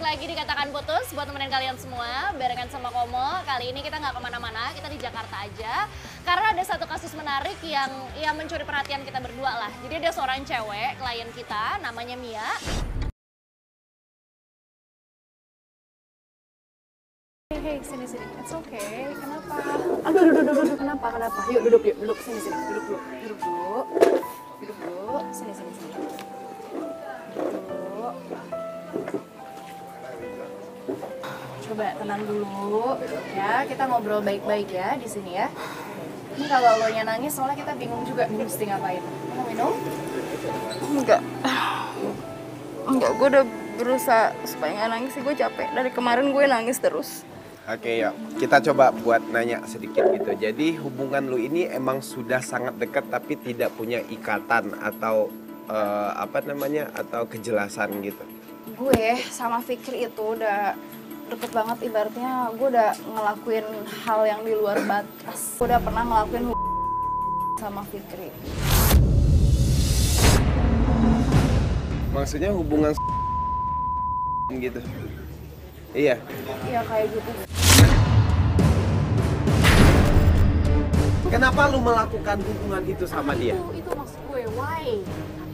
lagi di Katakan Putus buat temenin kalian semua, barengan sama Komo. Kali ini kita nggak kemana-mana, kita di Jakarta aja. Karena ada satu kasus menarik yang mencuri perhatian kita berdua lah. Jadi ada seorang cewek, klien kita, namanya Mia. Hey, sini. It's okay. Kenapa? Aduh, kenapa? Yuk, duduk. Sini. Duduk dulu. Sini. Duduk. Coba tenang dulu, ya. Kita ngobrol baik-baik ya di sini ya. Ini kalau lo nya nangis, soalnya kita bingung juga mesti ngapain. Mau minum? Enggak, gue udah berusaha supaya nggak nangis sih, gue capek. Dari kemarin gue nangis terus. Oke, yuk. Kita coba buat nanya sedikit gitu. Jadi hubungan lu ini emang sudah sangat dekat tapi tidak punya ikatan atau atau kejelasan gitu. Gue sama Fikri itu udah deket banget, ibaratnya gue udah ngelakuin hal yang di luar batas. Gue udah pernah ngelakuin sama Fikri. Maksudnya hubungan gitu? Iya. Iya kayak gitu. Kenapa lu melakukan hubungan itu sama dia? Itu maksud gue, why?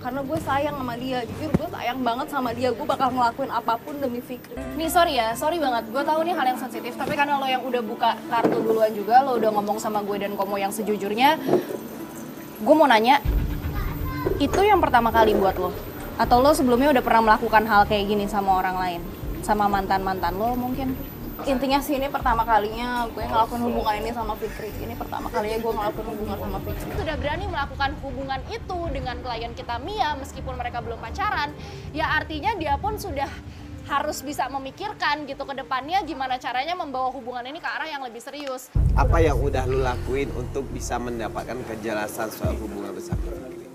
Karena gue sayang sama dia, jujur gue sayang banget sama dia. Gue bakal ngelakuin apapun demi Fikri. Nih sorry banget, gue tahu nih hal yang sensitif. Tapi karena lo yang udah buka kartu duluan juga, lo udah ngomong sama gue dan Komo yang sejujurnya. Gue mau nanya, itu yang pertama kali buat lo? Atau lo sebelumnya udah pernah melakukan hal kayak gini sama orang lain? Sama mantan-mantan lo mungkin? Intinya sih ini pertama kalinya gue ngelakuin hubungan ini sama Fikri. Ini pertama kalinya gue ngelakuin hubungan sama Fikri. Sudah berani melakukan hubungan itu dengan klien kita Mia meskipun mereka belum pacaran, ya artinya dia pun sudah harus bisa memikirkan gitu ke depannya gimana caranya membawa hubungan ini ke arah yang lebih serius. Apa yang udah lu lakuin untuk bisa mendapatkan kejelasan soal hubungan bersama Fikri?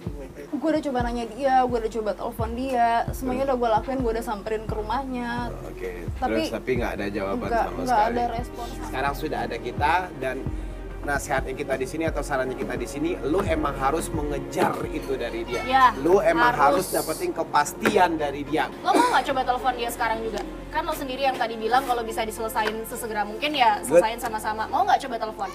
Gue udah coba nanya dia, gue udah coba telepon dia, semuanya udah gue lakuin, gue udah samperin ke rumahnya. Oke. Tapi Tapi nggak ada jawaban sama sekali. Nggak ada respon. Sekarang sudah ada kita dan nasihatnya kita di sini atau sarannya kita di sini, lu emang harus mengejar itu dari dia. Ya, Lu emang harus dapetin kepastian dari dia. Lo mau nggak coba telepon dia sekarang juga? Kan lo sendiri yang tadi bilang kalau bisa diselesain sesegera mungkin ya selesain sama-sama. Mau nggak coba telepon?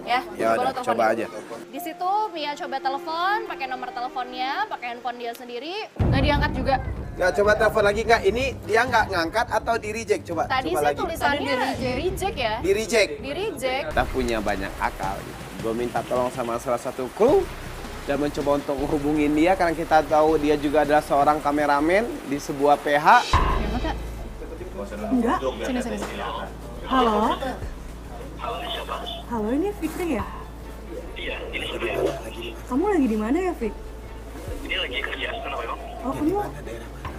Ya udah, coba aja. Di situ Mia coba telepon, pakai nomor teleponnya, pakai handphone dia sendiri, nggak diangkat juga. Nggak, coba telepon lagi nggak? Ini dia nggak ngangkat atau di reject? Coba. Tadi coba sih lagi. tulisannya di reject ya. Di reject. Di reject. Kita punya banyak akal. Gitu. Gue minta tolong sama salah satu kru dan mencoba untuk hubungin dia karena kita tahu dia juga adalah seorang kameramen di sebuah PH. Enggak. Sini. Halo? Halo, ini siapa? Halo, ini Fikri ya? Iya, ini siapa ya? Kamu lagi di mana ya, Fik? Ini lagi kerja, kenapa emang? Oh,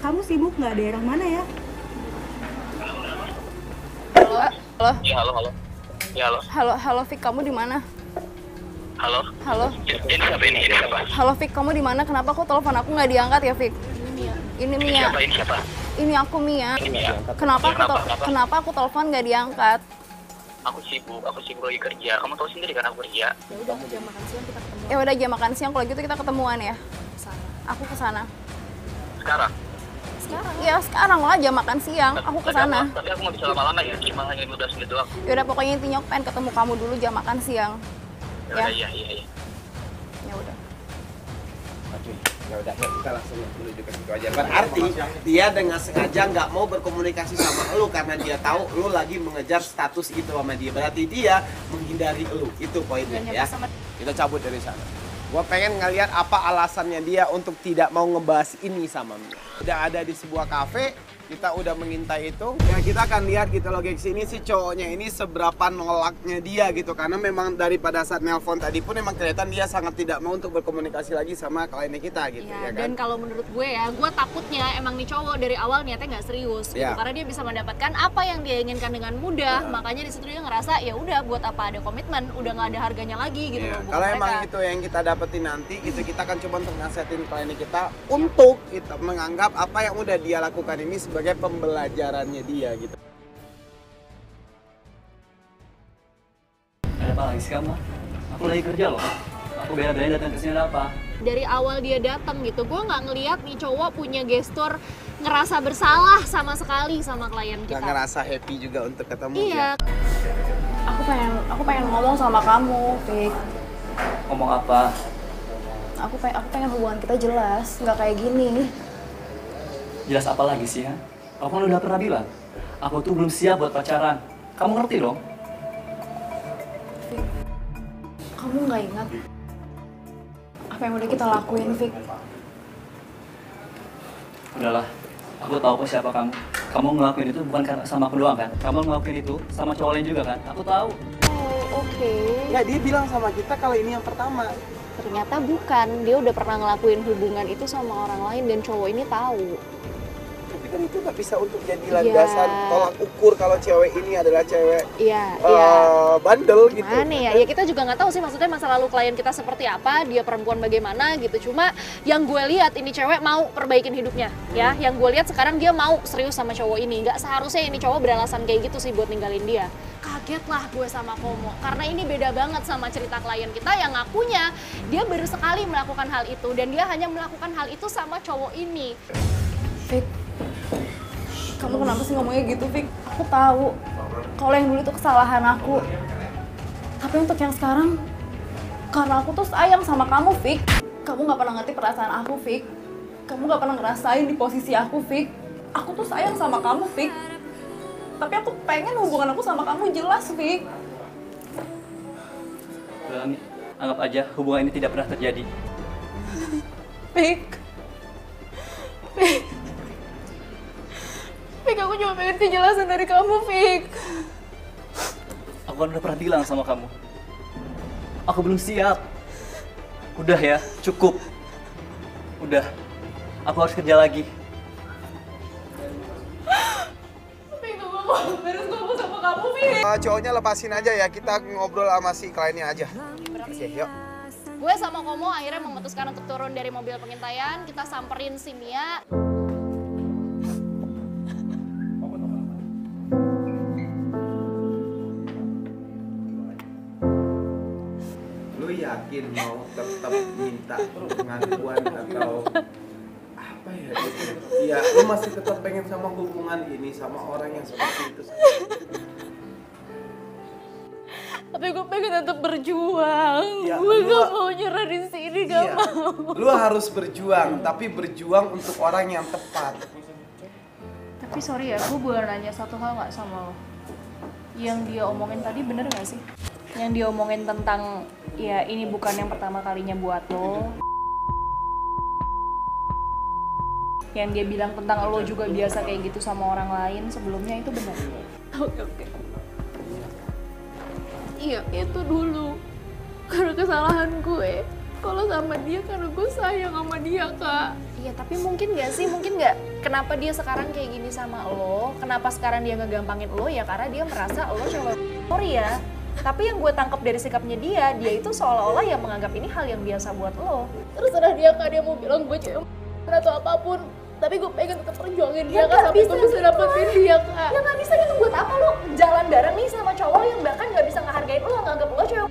kamu sibuk nggak? Daerah mana ya? Halo, Iya, halo. Ya, halo. halo Fik, kamu di mana? Halo. Halo, Ini siapa ini? Ini siapa? halo Fik, kamu di mana? Kenapa kok telepon aku nggak diangkat ya Fik? Ini Ini Mia. siapa? Ini siapa? Ini aku Mia. Ini Mia. Kenapa aku telepon nggak diangkat? Aku sibuk lagi kerja. Kamu tahu sendiri kan aku kerja. Ya udah jam makan siang, kalau gitu kita ketemuan ya. Aku kesana. Sekarang? Ya sekarang lah jam makan siang, aku kesana. Tapi aku nggak bisa lama-lama ya, cuma hanya 15 menit doang. Ya udah pokoknya intinya aku pengen ketemu kamu dulu jam makan siang. Ya udah, iya. Ya udah. Oke, ya udah kita langsung menuju ke situ aja. Berarti dia dengan sengaja nggak mau berkomunikasi sama lu karena dia tahu lu lagi mengejar status itu sama dia. Berarti dia menghindari lu. Itu poinnya ya. Kita cabut dari sana. Gua pengen ngeliat apa alasannya dia untuk tidak mau ngebahas ini sama Mia. Udah ada di sebuah kafe, kita udah mengintai itu. Ya kita akan lihat gitu loh gengs, ini si cowoknya ini seberapa nolaknya dia gitu. Karena memang daripada saat nelpon tadi pun emang kelihatan dia sangat tidak mau untuk berkomunikasi lagi sama kliennya kita gitu ya, kan. Dan kalau menurut gue ya, gue takutnya emang nih cowok dari awal niatnya nggak serius gitu. Karena dia bisa mendapatkan apa yang dia inginkan dengan mudah. Makanya di situ dia ngerasa ya udah buat apa ada komitmen, udah nggak ada harganya lagi gitu. Kalau emang itu yang kita dapetin nanti, itu kita akan coba untuk nasihatin kliennya kita untuk kita menganggap apa yang udah dia lakukan ini sebagai pembelajarannya dia gitu. Ada apa lagi sih kamu? Aku lagi kerja loh. Aku bela-belain datang ke sini ada apa? dari awal dia datang gitu. Gue nggak ngeliat nih cowok punya gestur ngerasa bersalah sama sekali sama klien Gak kita. ngerasa happy juga untuk ketemu Iya. dia. Aku pengen ngomong sama kamu, Fik. Ngomong apa? Aku pengen hubungan kita jelas, nggak kayak gini. Jelas apa lagi sih ya? Aku kan udah pernah bilang, aku tuh belum siap buat pacaran. Kamu ngerti dong? Fik, kamu nggak ingat apa yang udah kita lakuin, Fik? Udahlah, aku tahu kok siapa kamu. Kamu ngelakuin itu bukan karena sama aku doang kan? Kamu ngelakuin itu sama cowok lain juga kan? Aku tahu. Oh, oke. Ya dia bilang sama kita kalau ini yang pertama. Ternyata bukan, dia udah pernah ngelakuin hubungan itu sama orang lain dan cowok ini tahu. Tapi kan itu nggak bisa untuk jadi landasan tolak ukur kalau cewek ini adalah cewek Iya, bandel gitu. Mana ya? Ya kita juga nggak tahu sih maksudnya masa lalu klien kita seperti apa, dia perempuan bagaimana gitu. Cuma yang gue lihat ini cewek mau perbaikin hidupnya, ya. Yang gue lihat sekarang dia mau serius sama cowok ini. Nggak seharusnya ini cowok beralasan kayak gitu sih buat ninggalin dia. Kaget lah gue sama Komo, karena ini beda banget sama cerita klien kita yang ngakunya dia baru sekali melakukan hal itu dan dia hanya melakukan hal itu sama cowok ini. Fik, kamu kenapa sih ngomongnya gitu, Fik? Aku tahu kalau yang dulu itu kesalahan aku. Tapi untuk yang sekarang, karena aku tuh sayang sama kamu, Fik. Kamu nggak pernah ngerti perasaan aku, Fik. Kamu nggak pernah ngerasain di posisi aku, Fik. Aku tuh sayang sama kamu, Fik. Tapi aku pengen hubungan aku sama kamu jelas, Fik. Udah, Ami, anggap aja hubungan ini tidak pernah terjadi. Fik. Fik. Fik, aku cuma pengen kejelasan dari kamu, Fik. Aku kan udah pernah bilang sama kamu. Aku belum siap. Udah ya, cukup. Udah, aku harus kerja lagi. Fik, aku mau beres ngomong sama kamu, Fik. Cowoknya lepasin aja ya, kita ngobrol sama si kliennya aja. Oke, yuk. Gue sama Komo akhirnya memutuskan untuk turun dari mobil pengintaian, kita samperin si Mia. Lu yakin mau tetap minta pengakuan atau apa ya? Iya, lu masih tetap pengen sama hubungan ini sama orang yang seperti itu. Tapi gue pengen tetap berjuang. Ya, Gue lu- gak mau nyerah di sini, gak Iya. mau. Lu harus berjuang, tapi berjuang untuk orang yang tepat. Tapi sorry ya, gue boleh nanya satu hal nggak sama lo? Yang dia omongin tadi bener nggak sih? Yang dia omongin tentang, ya ini bukan yang pertama kalinya buat lo. Yang dia bilang tentang lo juga biasa kayak gitu sama orang lain sebelumnya, itu benar? Oke. Iya, itu dulu. Karena kesalahan gue. Kalau sama dia karena gue sayang sama dia, Kak. Iya, tapi mungkin nggak sih, mungkin nggak kenapa dia sekarang kayak gini sama lo? Kenapa sekarang dia ngegampangin lo? Ya karena dia merasa lo cewek. Sorry ya, tapi yang gue tangkap dari sikapnya dia itu seolah-olah yang menganggap ini hal yang biasa buat lo. Terserah dia, Kak. Dia mau bilang gue cewek atau apapun. Tapi gue pengen tetap perjuangin dia, Ya Kak. nggak Sampai bisa gue bisa gitu dapetin lah. dia, Kak. Ya nggak bisa gitu, buat apa lo jalan bareng nih sama cowok yang bahkan nggak bisa ngehargain lo, nganggap lo cewek.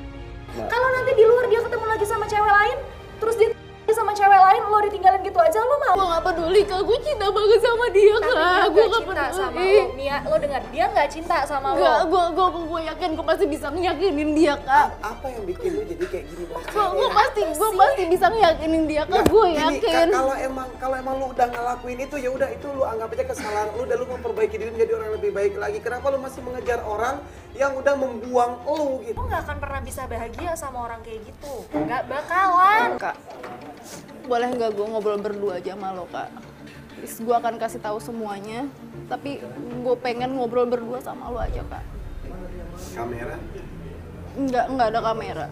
Kalau nanti di luar dia ketemu lagi sama cewek lain, terus dia sama cewek lain, lo ditinggalin gitu aja, lo mau? Gue gak peduli, Kak. Gue cinta banget sama dia, Tapi Kak. dia Gue nggak gak cinta sama peduli. lo, Mia. Lo dengar, dia nggak cinta sama lo. Enggak, gue yakin gue pasti bisa ngeyakinin dia, Kak. Apa yang bikin lu jadi kayak gini banget? Gue pasti bisa ngeyakinin dia, Kak. Gue yakin. Kalau emang lu udah ngelakuin itu ya udah itu lu anggap aja kesalahan lu dan lu memperbaiki diri menjadi orang yang lebih baik lagi. Kenapa lu masih mengejar orang yang udah membuang lu gitu? Lo nggak akan pernah bisa bahagia sama orang kayak gitu. Nggak bakalan. Kak, boleh nggak gue ngobrol berdua aja sama lo, Kak? Please, gue akan kasih tahu semuanya. Tapi gue pengen ngobrol berdua sama lo aja, Kak. Kamera? Nggak ada kamera.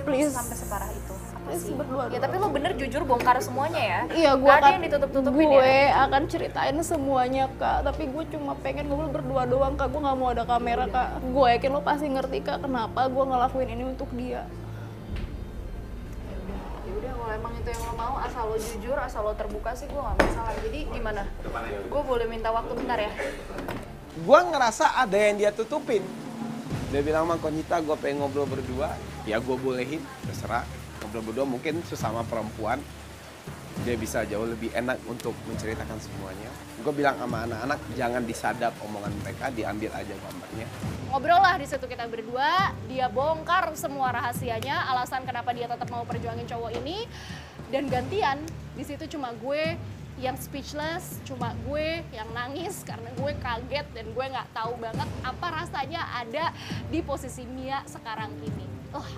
Please. Sampai separah itu. Apa Please, sih? berdua Ya doang. tapi lo bener jujur bongkar semuanya ya. Iya, gue Nggak ada akan yang ditutup-tutupin ya. gue akan ceritain semuanya, Kak. Tapi gue cuma pengen ngobrol berdua doang, Kak. Gue nggak mau ada kamera, Kak. Gue yakin lo pasti ngerti, Kak, kenapa gue ngelakuin ini untuk dia. Ya udah kalau emang itu yang lo mau, asal lo jujur, asal lo terbuka sih gue nggak masalah. Jadi gimana? Gue boleh minta waktu bentar ya? Gua ngerasa ada yang dia tutupin. Dia bilang sama Konita, gue pengen ngobrol berdua. Ya gue bolehin, terserah. ngobrol berdua, mungkin sesama perempuan dia bisa jauh lebih enak untuk menceritakan semuanya. Gue bilang sama anak-anak, jangan disadap omongan mereka, diambil aja gambarnya. Ngobrol lah di situ kita berdua, dia bongkar semua rahasianya, alasan kenapa dia tetap mau perjuangin cowok ini, dan gantian di situ cuma gue yang speechless, cuma gue yang nangis karena gue kaget dan gue nggak tahu banget apa rasanya ada di posisi Mia sekarang ini.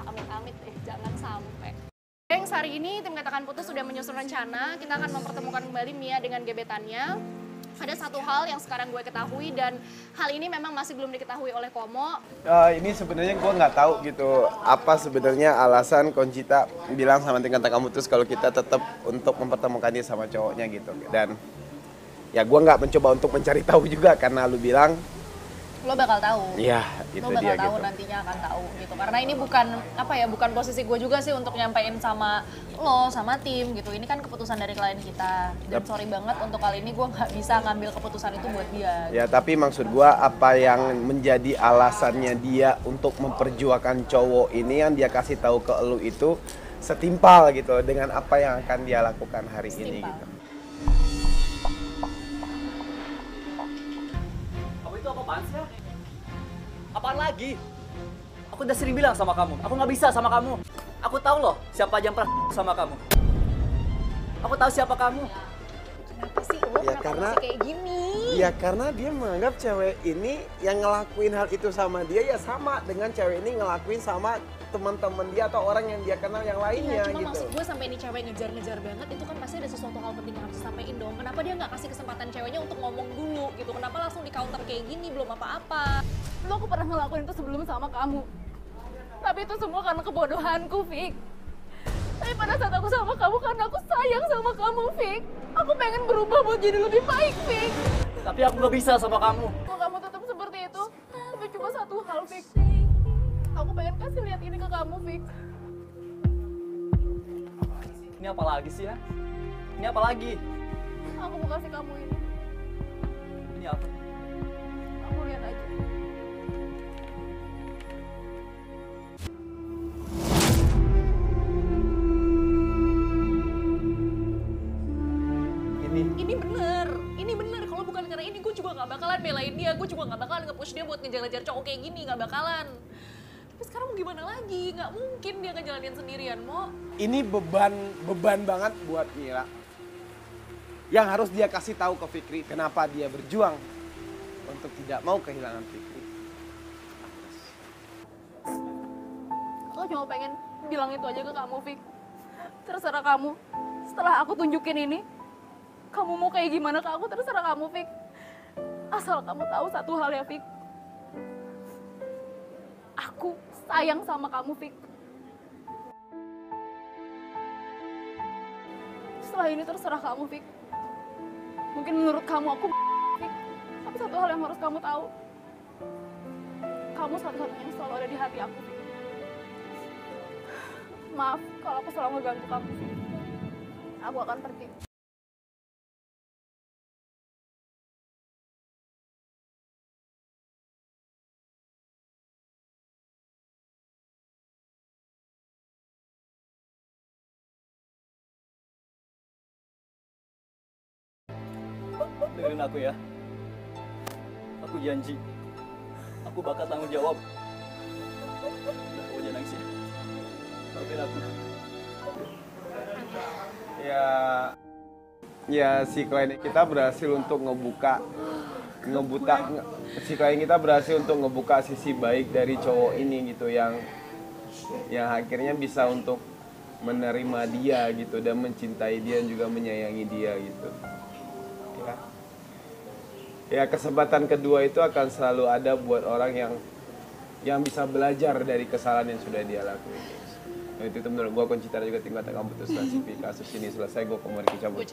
Amit-amit deh, jangan sampai. Gengs, hari ini tim Katakan Putus sudah menyusun rencana, kita akan mempertemukan kembali Mia dengan gebetannya. Ada satu hal yang sekarang gue ketahui dan hal ini memang masih belum diketahui oleh Komo. Ini sebenarnya gue nggak tahu gitu apa sebenarnya alasan Conchita bilang sama tim Katakan Putus kalau kita tetap untuk mempertemukan dia sama cowoknya gitu. Dan ya gue nggak mencoba untuk mencari tahu juga karena lu bilang Lo bakal tahu. iya itu Lo bakal dia tahu, gitu. nantinya akan tahu gitu. Karena ini bukan bukan posisi gue juga sih untuk nyampein sama lo, sama tim gitu. Ini kan keputusan dari klien kita. Dan sorry banget untuk kali ini gue nggak bisa ngambil keputusan itu buat dia. Ya tapi maksud gue apa yang menjadi alasannya dia untuk memperjuangkan cowok ini yang dia kasih tahu ke lu itu setimpal gitu dengan apa yang akan dia lakukan hari ini Setimpal. gitu. Kamu itu apaan sih? Apaan lagi? Aku udah sering bilang sama kamu, aku nggak bisa sama kamu. Aku tahu loh siapa aja yang pernah sama kamu. Aku tahu siapa kamu. Kenapa sih lo? Ya, Kenapa karena- masih kayak gini? Ya karena dia menganggap cewek ini yang ngelakuin hal itu sama dia ya sama dengan cewek ini ngelakuin sama teman-teman dia atau orang yang dia kenal yang lainnya Iya, cuma gitu. maksud gue sampai ini cewek ngejar-ngejar banget, itu kan pasti ada sesuatu hal penting yang harus disampaikan dong. Kenapa dia nggak kasih kesempatan ceweknya untuk ngomong dulu gitu? Kenapa langsung di counter kayak gini, belum apa-apa? Lo aku pernah ngelakuin itu sebelum sama kamu. Tapi itu semua karena kebodohanku, Fik. Tapi pada saat aku sama kamu, karena aku sayang sama kamu, Fik. Aku pengen berubah buat jadi lebih baik, Fik. Tapi aku nggak bisa sama kamu. Kalau kamu tetap seperti itu, tapi cuma satu hal, Fik. Aku pengen kasih lihat ini ke kamu, Fik. Ini apa lagi sih ya? Ini apa lagi? Aku mau kasih kamu ini. Ini apa? Kamu lihat aja. Ini bener. Kalau bukan karena ini, gue juga nggak bakalan belain dia. Gue juga nggak bakalan nge-push dia buat ngejar-ngejar cowok kayak gini, nggak bakalan. Tapi sekarang mau gimana lagi? Nggak mungkin dia ngejalanin sendirian, Mo. Ini beban banget buat Mira. Yang harus dia kasih tahu ke Fikri kenapa dia berjuang untuk tidak mau kehilangan Fikri. Aku cuma pengen bilang itu aja ke kamu, Fik. Terserah kamu. Setelah aku tunjukin ini, kamu mau kayak gimana ke aku, terserah kamu, Fik. Asal kamu tahu satu hal ya, Fik. Aku sayang sama kamu, Fik. Setelah ini terserah kamu, Fik. Mungkin menurut kamu aku Fik. Tapi satu hal yang harus kamu tahu. Kamu satu-satunya yang selalu ada di hati aku, Fik. Maaf kalau aku selalu ngeganggu kamu, Fik. Aku akan pergi. Dengerin aku ya. Aku janji. Aku bakal tanggung jawab. Udah, kamu jangan nangis ya. Maafin aku. Ya si klien kita berhasil untuk si klien kita berhasil untuk ngebuka sisi baik dari cowok ini gitu yang akhirnya bisa untuk menerima dia gitu dan mencintai dia dan juga menyayangi dia gitu. Ya kesempatan kedua itu akan selalu ada buat orang yang bisa belajar dari kesalahan yang sudah dia lakuin. Nah, itu menurut gua Conchita juga tinggal Katakan Putus. Kasus ini selesai, gua kembali cabut.